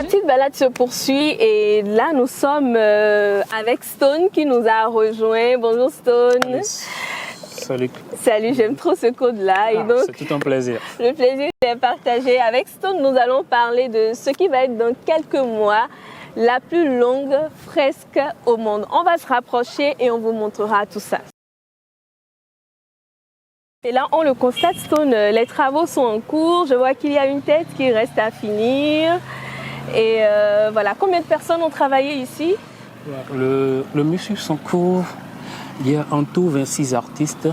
petite balade se poursuit et là nous sommes avec Stone qui nous a rejoint. Bonjour Stone. Salut. Salut, j'aime trop ce code-là. C'est tout un plaisir. Le plaisir est partagé. Avec Stone, nous allons parler de ce qui va être dans quelques mois la plus longue fresque au monde. On va se rapprocher et on vous montrera tout ça. Et là, on le constate, Stone, les travaux sont en cours. Je vois qu'il y a une tête qui reste à finir. Et voilà, combien de personnes ont travaillé ici? Le musée en cours, il y a en tout 26 artistes.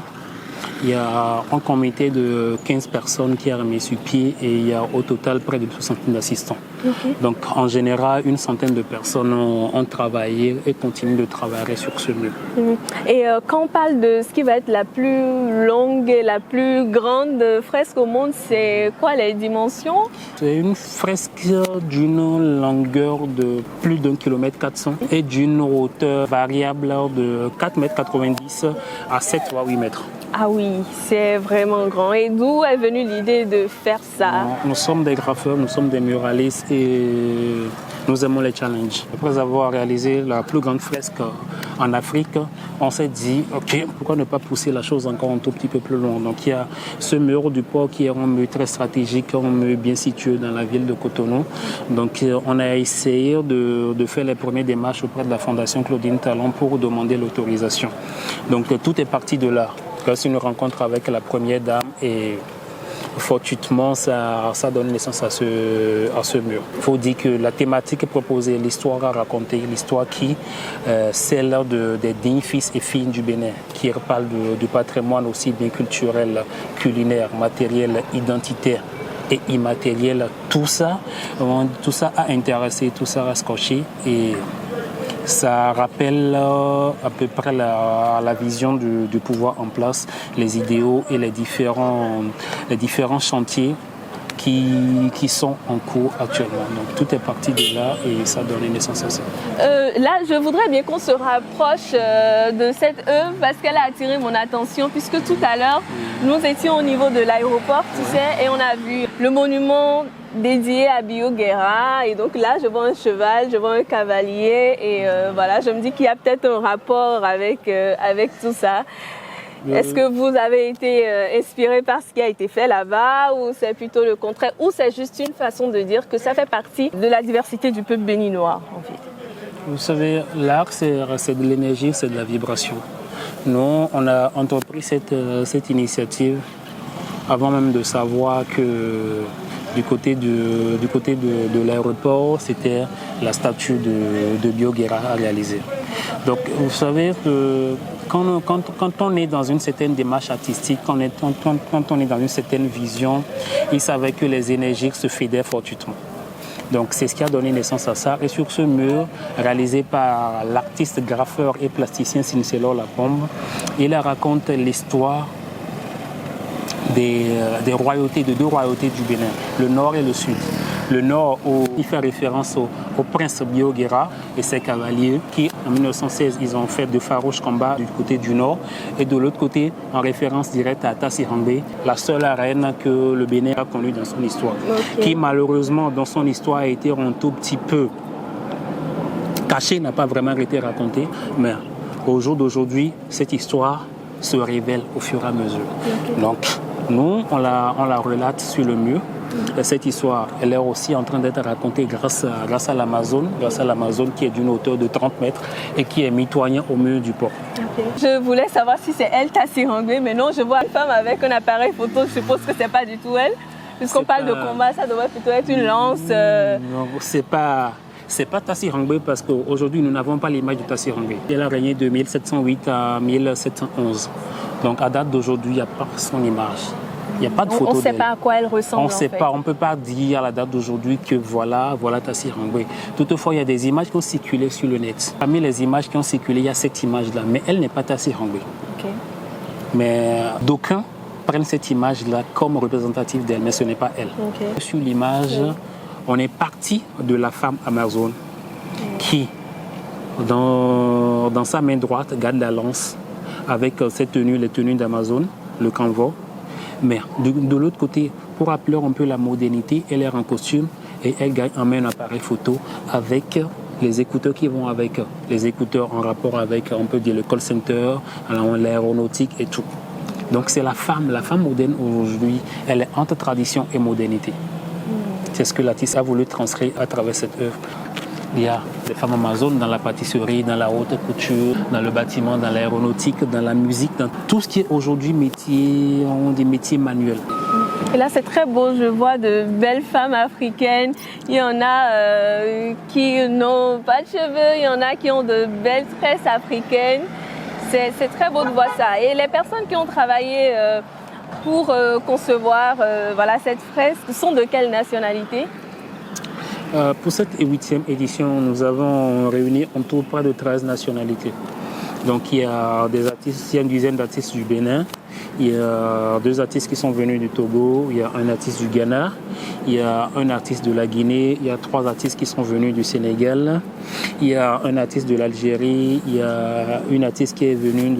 Il y a un comité de 15 personnes qui a remis sur pied et il y a au total près de 60 d'assistants. Okay. Donc en général, une centaine de personnes ont travaillé et continuent de travailler sur ce lieu. Et quand on parle de ce qui va être la plus longue et la plus grande fresque au monde, c'est quoi les dimensions? C'est une fresque d'une longueur de plus d'1,4 km et d'une hauteur variable de 4,90 m à 7 ou 8 mètres. Ah oui, c'est vraiment grand. Et d'où est venue l'idée de faire ça? Nous sommes des graffeurs, nous sommes des muralistes et nous aimons les challenges. Après avoir réalisé la plus grande fresque en Afrique, on s'est dit, ok, pourquoi ne pas pousser la chose encore un tout petit peu plus loin? Donc il y a ce mur du port qui est un mur très stratégique, un mur bien situé dans la ville de Cotonou. Donc on a essayé de faire les premières démarches auprès de la Fondation Claudine Talon pour demander l'autorisation. Donc tout est parti de là. C'est une rencontre avec la première dame et fortuitement ça donne naissance à ce mur. Il faut dire que la thématique proposée, l'histoire à raconter, l'histoire qui celle des dignes fils et filles du Bénin, qui parle du patrimoine aussi bien culturel, culinaire, matériel, identitaire et immatériel. Tout ça a intéressé, tout ça a scotché et ça rappelle à peu près la vision du pouvoir en place, les idéaux et les différents chantiers qui sont en cours actuellement. Donc tout est parti de là et ça donne naissance à ça. Là, je voudrais bien qu'on se rapproche de cette œuvre parce qu'elle a attiré mon attention puisque tout à l'heure, nous étions au niveau de l'aéroport, tu sais, et on a vu le monument dédié à Bio Guerra. Et donc là, je vois un cheval, je vois un cavalier et voilà, je me dis qu'il y a peut-être un rapport avec tout ça. Est-ce que vous avez été inspiré par ce qui a été fait là-bas ou c'est plutôt le contraire ou c'est juste une façon de dire que ça fait partie de la diversité du peuple béninois en fait? Vous savez, l'art c'est de l'énergie, c'est de la vibration. Nous, on a entrepris cette initiative avant même de savoir que du côté de l'aéroport, c'était la statue de Bio Guerra à réaliser. Donc, vous savez que quand on est dans une certaine démarche artistique, quand on est dans une certaine vision, il savait que les énergies se fédèrent fortuitement. Donc, c'est ce qui a donné naissance à ça. Et sur ce mur, réalisé par l'artiste, graffeur et plasticien Sincélor Lapombe, il raconte l'histoire des royautés, de deux royautés du Bénin, le nord et le sud. Le nord, il fait référence au prince Bio Guerra et ses cavaliers qui, en 1916, ils ont fait de farouches combats du côté du nord. Et de l'autre côté, en référence directe à Tassi Hangbe, la seule reine que le Bénin a connue dans son histoire. Okay. Qui, malheureusement, dans son histoire, a été un tout petit peu cachée, n'a pas vraiment été racontée. Mais au jour d'aujourd'hui, cette histoire se révèle au fur et à mesure. Okay. Donc, nous, on la relate sur le mur. Et cette histoire, elle est aussi en train d'être racontée grâce à l'Amazone qui est d'une hauteur de 30 mètres et qui est mitoyen au mur du port. Okay. Je voulais savoir si c'est elle, Tassi Hangbe, mais non, je vois une femme avec un appareil photo, je suppose que c'est pas du tout elle. Puisqu'on parle de combat, ça devrait plutôt être une lance. Non, c'est pas Tassi Hangbe parce qu'aujourd'hui, nous n'avons pas l'image de Tassi Hangbe. Elle a régné de 1708 à 1711. Donc à date d'aujourd'hui, il n'y a pas son image. Il n'y a pas de photo d'elle. On ne sait pas à quoi elle ressemble. On ne sait pas, on ne peut pas dire à la date d'aujourd'hui que voilà Tassi Hangbe. Toutefois, il y a des images qui ont circulé sur le net. Parmi les images qui ont circulé, il y a cette image-là, mais elle n'est pas Tassi Hangbe. Okay. Mais d'aucuns prennent cette image-là comme représentative d'elle, mais ce n'est pas elle. Okay. Sur l'image, on est parti de la femme amazone qui, dans sa main droite, garde la lance avec cette tenue, les tenues d'Amazone, le canevas. Mais de l'autre côté, pour appeler un peu la modernité, elle est en costume et elle gagne en main un appareil photo avec les écouteurs qui vont avec, les écouteurs en rapport avec, on peut dire, le call center, l'aéronautique et tout. Donc c'est la femme moderne aujourd'hui, elle est entre tradition et modernité. C'est ce que l'artiste a voulu transcrire à travers cette œuvre. Il y a des femmes amazones dans la pâtisserie, dans la haute couture, dans le bâtiment, dans l'aéronautique, dans la musique, dans tout ce qui est aujourd'hui des métiers manuels. Et là, c'est très beau. Je vois de belles femmes africaines. Il y en a qui n'ont pas de cheveux, il y en a qui ont de belles tresses africaines. C'est très beau de voir ça. Et les personnes qui ont travaillé pour concevoir cette fresque sont de quelle nationalité? Pour cette 8e édition, nous avons réuni en tout près de 13 nationalités. Donc il y a des artistes, il y a une dizaine d'artistes du Bénin, il y a 2 artistes qui sont venus du Togo, il y a un artiste du Ghana, il y a un artiste de la Guinée, il y a 3 artistes qui sont venus du Sénégal, il y a un artiste de l'Algérie, il y a une artiste qui est venue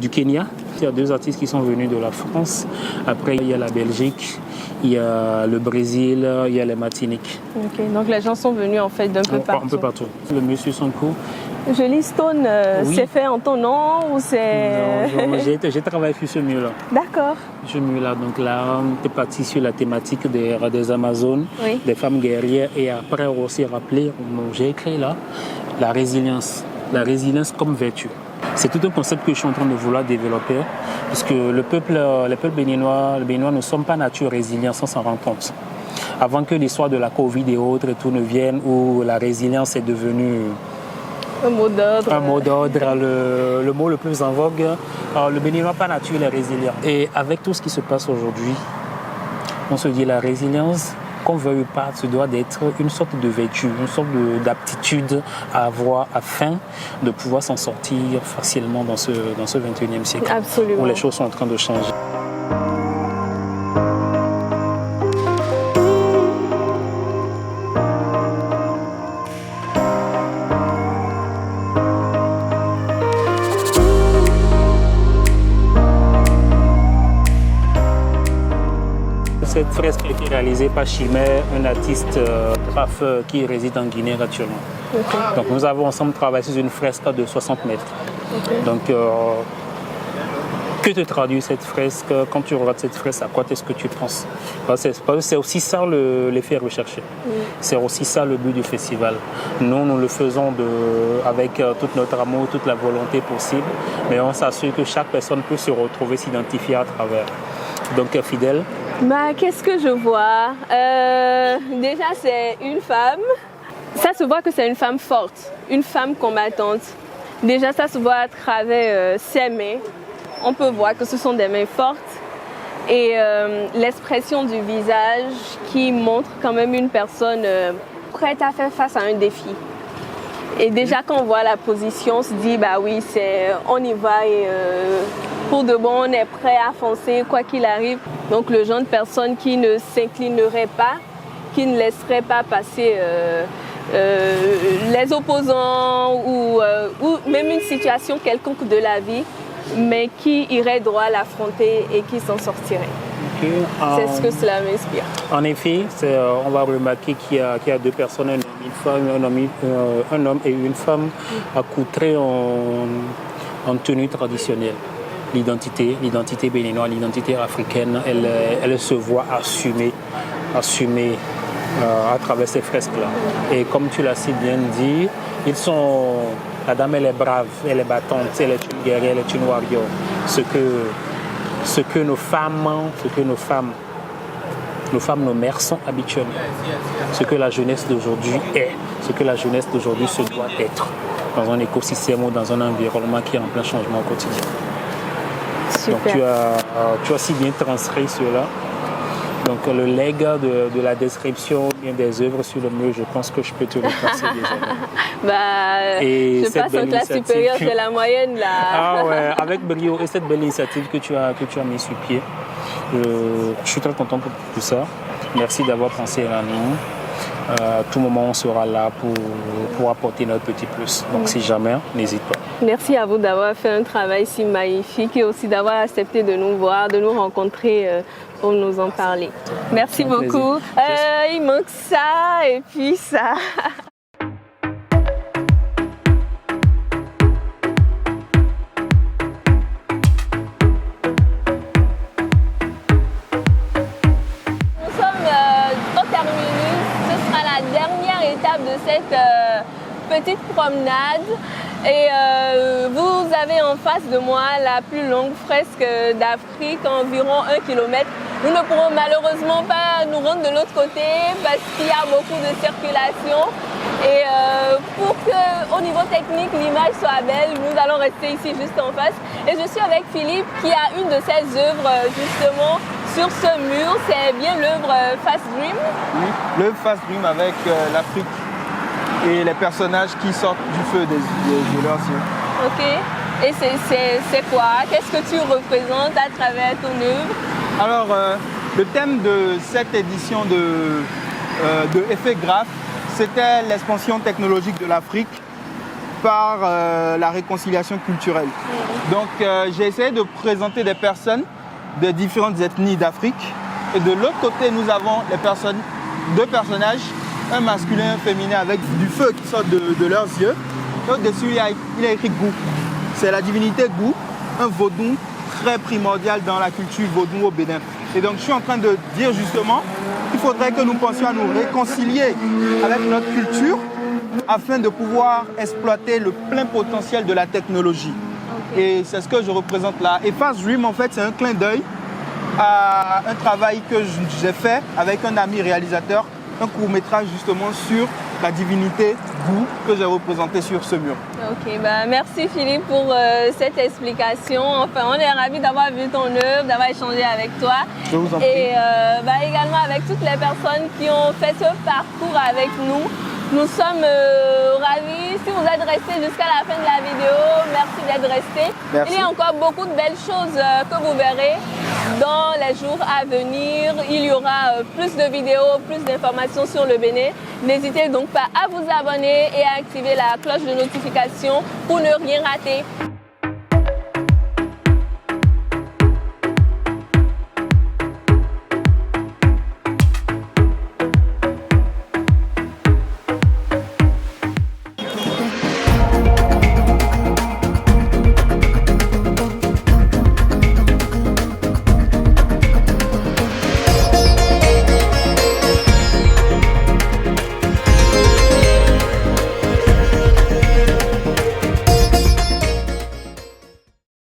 du Kenya, il y a 2 artistes qui sont venus de la France, après il y a la Belgique, il y a le Brésil, il y a les Martiniques. Ok, donc les gens sont venus en fait d'un peu partout. Un peu partout. Le monsieur Sonko. Joli Stone, oui. C'est fait en ton nom ou c'est... Non, j'ai travaillé sur ce mur-là. D'accord. Ce mur-là, donc là, on est parti sur la thématique des Amazones, oui. Des femmes guerrières et après aussi rappeler, j'ai écrit là, la résilience comme vertu. C'est tout un concept que je suis en train de vouloir développer, puisque le peuple béninois, ne sommes pas nature résilients sans s'en rendre compte. Avant que l'histoire de la Covid et autres et tout ne vienne, où la résilience est devenue un mot d'ordre. Le mot le plus en vogue. Alors, le Béninois par nature est résilient. Et avec tout ce qui se passe aujourd'hui, on se dit la résilience, qu'on veuille ou pas, ce doit d'être une sorte de vertu, une sorte d'aptitude à avoir afin de pouvoir s'en sortir facilement dans ce 21e siècle. Absolument. Où les choses sont en train de changer. Cette fresque a été réalisée par Chimère, un artiste graffeur qui réside en Guinée actuellement. Okay. Donc nous avons ensemble travaillé sur une fresque de 60 mètres. Okay. Donc que te traduit cette fresque? Quand tu regardes cette fresque, à quoi est-ce que tu penses? C'est aussi ça l'effet recherché. C'est aussi ça le but du festival. Nous le faisons avec tout notre amour, toute la volonté possible, mais on s'assure que chaque personne peut se retrouver, s'identifier à travers. Donc fidèle. Qu'est-ce que je vois? Déjà, c'est une femme. Ça se voit que c'est une femme forte, une femme combattante. Déjà, ça se voit à travers ses mains. On peut voir que ce sont des mains fortes. Et l'expression du visage qui montre quand même une personne prête à faire face à un défi. Et déjà, quand on voit la position, on se dit, bah oui, on y va et pour de bon, on est prêt à foncer, quoi qu'il arrive. Donc, le genre de personne qui ne s'inclinerait pas, qui ne laisserait pas passer les opposants ou même une situation quelconque de la vie, mais qui irait droit à l'affronter et qui s'en sortirait. Okay. C'est ce que cela m'inspire. En effet, on va remarquer qu'il y a 2 personnes, un homme, une femme, un homme et une femme accoutrés en tenue traditionnelle. L'identité béninoise, l'identité africaine, elle se voit assumée à travers ces fresques-là. Et comme tu l'as si bien dit, la dame elle est brave, elle est battante, elle est une guerrière, elle est une warrior. Ce que nos femmes, nos mères sont habituellement. Ce que la jeunesse d'aujourd'hui est, ce que la jeunesse d'aujourd'hui se doit être dans un écosystème ou dans un environnement qui est en plein changement au quotidien. Super. Donc tu as si bien transcrit cela. Donc le legs de la description des œuvres sur le mur, je pense que je peux te le passer déjà. Je passe en classe supérieure, c'est la moyenne là. Ah ouais, avec brio et cette belle initiative que tu as mis sur pied, je suis très content pour tout ça. Merci d'avoir pensé à nous. À tout moment, on sera là pour apporter notre petit plus. Donc, si jamais, n'hésite pas. Merci à vous d'avoir fait un travail si magnifique et aussi d'avoir accepté de nous voir, de nous rencontrer pour nous en parler. Merci beaucoup. Il manque ça et puis ça. De cette petite promenade et vous avez en face de moi la plus longue fresque d'Afrique, environ 1 km. Nous ne pourrons malheureusement pas nous rendre de l'autre côté parce qu'il y a beaucoup de circulation et pour qu'au niveau technique l'image soit belle, nous allons rester ici juste en face et je suis avec Philippe qui a une de ses œuvres justement sur ce mur. C'est bien l'œuvre Fast Dream. Oui, l'œuvre Fast Dream avec l'Afrique et les personnages qui sortent du feu de leurs yeux. Ok. Et c'est quoi? Qu'est-ce que tu représentes à travers ton œuvre? Alors, le thème de cette édition de Effet Graph, c'était l'expansion technologique de l'Afrique par la réconciliation culturelle. Donc, j'ai essayé de présenter des personnes de différentes ethnies d'Afrique. Et de l'autre côté, nous avons deux personnages, un masculin et un féminin avec du feu qui sort de leurs yeux. Au-dessus, il y a écrit Gou. C'est la divinité Gou, un vaudou très primordial dans la culture vaudou au Bénin. Et donc, je suis en train de dire justement qu'il faudrait que nous pensions à nous réconcilier avec notre culture afin de pouvoir exploiter le plein potentiel de la technologie. Et c'est ce que je représente là. Et Fast Dream, en fait, c'est un clin d'œil à un travail que j'ai fait avec un ami réalisateur, un court-métrage justement sur la divinité Gou que j'ai représenté sur ce mur. Ok, merci Philippe pour cette explication. Enfin, on est ravis d'avoir vu ton œuvre, d'avoir échangé avec toi. Je vous en prie. Et également avec toutes les personnes qui ont fait ce parcours avec nous. Nous sommes ravis. Si vous êtes restés jusqu'à la fin de la vidéo, merci d'être restés. Merci. Il y a encore beaucoup de belles choses que vous verrez dans les jours à venir. Il y aura plus de vidéos, plus d'informations sur le Bénin. N'hésitez donc pas à vous abonner et à activer la cloche de notification pour ne rien rater.